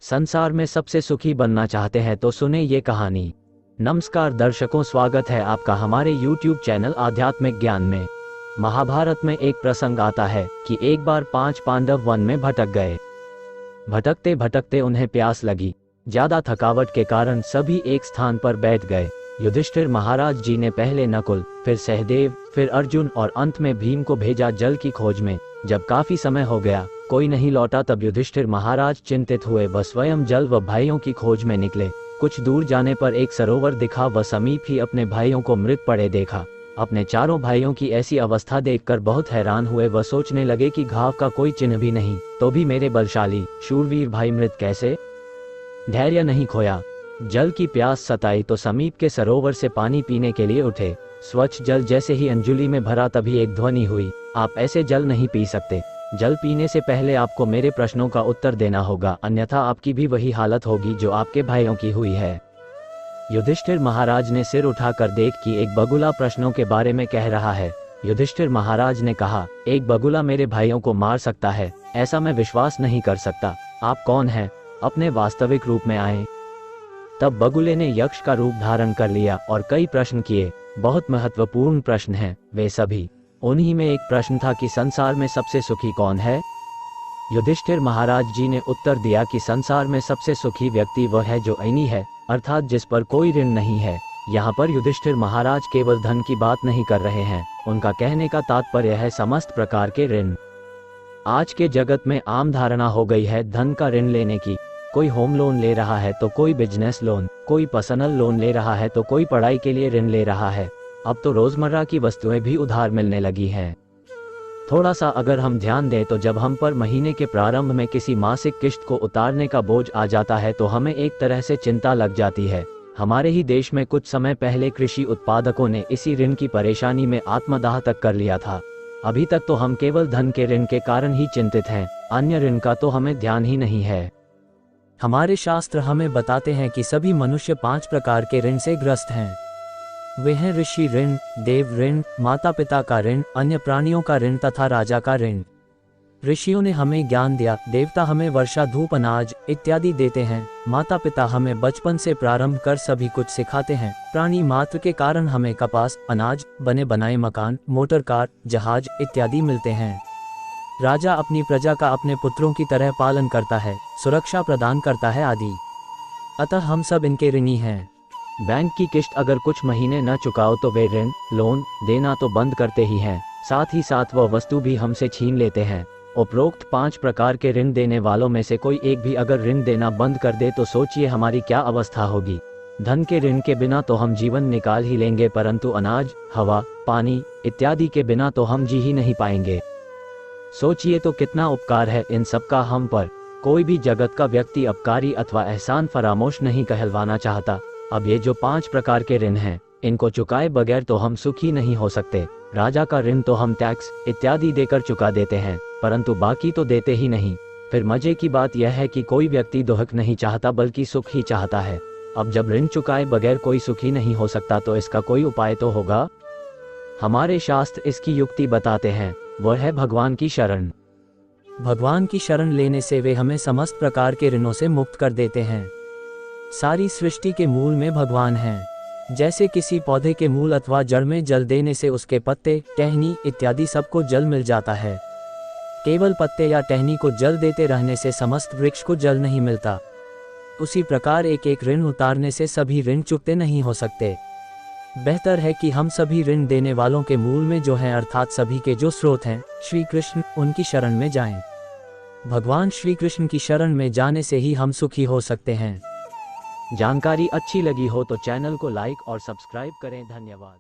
संसार में सबसे सुखी बनना चाहते हैं तो सुने ये कहानी। नमस्कार दर्शकों, स्वागत है आपका हमारे YouTube चैनल आध्यात्मिक ज्ञान में। महाभारत में एक प्रसंग आता है कि एक बार 5 पांडव वन में भटक गए। भटकते भटकते उन्हें प्यास लगी। ज्यादा थकावट के कारण सभी एक स्थान पर बैठ गए। युधिष्ठिर महाराज जी ने पहले नकुल, फिर सहदेव, फिर अर्जुन और अंत में भीम को भेजा जल की खोज में। जब काफी समय हो गया, कोई नहीं लौटा, तब युधिष्ठिर महाराज चिंतित हुए। वह स्वयं जल व भाइयों की खोज में निकले। कुछ दूर जाने पर एक सरोवर दिखा। वह समीप ही अपने भाइयों को मृत पड़े देखा। अपने चारों भाइयों की ऐसी अवस्था देखकर बहुत हैरान हुए। वह सोचने लगे कि घाव का कोई चिन्ह भी नहीं, तो भी मेरे बलशाली शूरवीर भाई मृत कैसे? धैर्य नहीं खोया। जल की प्यास सताई तो समीप के सरोवर से पानी पीने के लिए उठे। स्वच्छ जल जैसे ही अंजुली में भरा, तभी एक ध्वनि हुई, आप ऐसे जल नहीं पी सकते। जल पीने से पहले आपको मेरे प्रश्नों का उत्तर देना होगा, अन्यथा आपकी भी वही हालत होगी जो आपके भाइयों की हुई है। युधिष्ठिर महाराज ने सिर उठाकर देख कि एक बगुला प्रश्नों के बारे में कह रहा है। युधिष्ठिर महाराज ने कहा, एक बगुला मेरे भाइयों को मार सकता है? ऐसा मैं विश्वास नहीं कर सकता। आप कौन हैं? अपने वास्तविक रूप में आए। तब बगुले ने यक्ष का रूप धारण कर लिया और कई प्रश्न किए। बहुत महत्वपूर्ण प्रश्न हैं वे सभी। उन्हीं में एक प्रश्न था कि संसार में सबसे सुखी कौन है? युधिष्ठिर महाराज जी ने उत्तर दिया कि संसार में सबसे सुखी व्यक्ति वह है जो अनी है, अर्थात जिस पर कोई ऋण नहीं है। यहाँ पर युधिष्ठिर महाराज केवल धन की बात नहीं कर रहे हैं। उनका कहने का तात्पर्य है समस्त प्रकार के ऋण। आज के जगत में आम धारणा हो गई है धन का ऋण लेने की। कोई होम लोन ले रहा है तो कोई बिजनेस लोन, कोई पर्सनल लोन ले रहा है तो कोई पढ़ाई के लिए ऋण ले रहा है। अब तो रोजमर्रा की वस्तुएं भी उधार मिलने लगी हैं। थोड़ा सा अगर हम ध्यान दें तो जब हम पर महीने के प्रारंभ में किसी मासिक किश्त को उतारने का बोझ आ जाता है तो हमें एक तरह से चिंता लग जाती है। हमारे ही देश में कुछ समय पहले कृषि उत्पादकों ने इसी ऋण की परेशानी में आत्मदाह तक कर लिया था। अभी तक तो हम केवल धन के ऋण के कारण ही चिंतित हैं, अन्य ऋण का तो हमें ध्यान ही नहीं है। हमारे शास्त्र हमें बताते हैं कि सभी मनुष्य 5 प्रकार के ऋण से ग्रस्त हैं। वे हैं ऋषि ऋण, देव ऋण, माता पिता का ऋण, अन्य प्राणियों का ऋण तथा राजा का ऋण। ऋषियों ने हमें ज्ञान दिया, देवता हमें वर्षा धूप अनाज इत्यादि देते हैं, माता पिता हमें बचपन से प्रारंभ कर सभी कुछ सिखाते हैं, प्राणी मात्र के कारण हमें कपास, अनाज, बने बनाए मकान, मोटर कार, जहाज इत्यादि मिलते हैं। राजा अपनी प्रजा का अपने पुत्रों की तरह पालन करता है, सुरक्षा प्रदान करता है आदि। अतः हम सब इनके ऋणी हैं। बैंक की किश्त अगर कुछ महीने न चुकाओ तो वे ऋण लोन देना तो बंद करते ही हैं, साथ ही साथ वह वस्तु भी हमसे छीन लेते हैं। उपरोक्त 5 प्रकार के ऋण देने वालों में से कोई एक भी अगर ऋण देना बंद कर दे तो सोचिए हमारी क्या अवस्था होगी। धन के ऋण के बिना तो हम जीवन निकाल ही लेंगे, परंतु अनाज, हवा, पानी इत्यादि के बिना तो हम जी ही नहीं पाएंगे। सोचिए तो कितना उपकार है इन सब का हम पर। कोई भी जगत का व्यक्ति अपकारी अथवा एहसान फरामोश नहीं कहलवाना चाहता। अब ये जो 5 प्रकार के ऋण हैं, इनको चुकाए बगैर तो हम सुखी नहीं हो सकते। राजा का ऋण तो हम टैक्स इत्यादि देकर चुका देते हैं, परंतु बाकी तो देते ही नहीं। फिर मजे की बात यह है कि कोई व्यक्ति दुख नहीं चाहता बल्कि सुख ही चाहता है। अब जब ऋण चुकाए बगैर कोई सुखी नहीं हो सकता तो इसका कोई उपाय तो होगा। हमारे शास्त्र इसकी युक्ति बताते हैं, वह है भगवान की शरण। भगवान की शरण लेने से वे हमें समस्त प्रकार के ऋणों से मुक्त कर देते हैं। सारी सृष्टि के मूल में भगवान हैं। जैसे किसी पौधे के मूल अथवा जड़ में जल देने से उसके पत्ते, टहनी इत्यादि सबको जल मिल जाता है। केवल पत्ते या टहनी को जल देते रहने से समस्त वृक्ष को जल नहीं मिलता। उसी प्रकार एक एक ऋण उतारने से सभी ऋण चुकते नहीं हो सकते। बेहतर है कि हम सभी ऋण देने वालों के मूल में जो हैं, अर्थात सभी के जो स्रोत हैं, श्री कृष्ण, उनकी शरण में जाएं। भगवान श्री कृष्ण की शरण में जाने से ही हम सुखी हो सकते हैं। जानकारी अच्छी लगी हो तो चैनल को लाइक और सब्सक्राइब करें। धन्यवाद।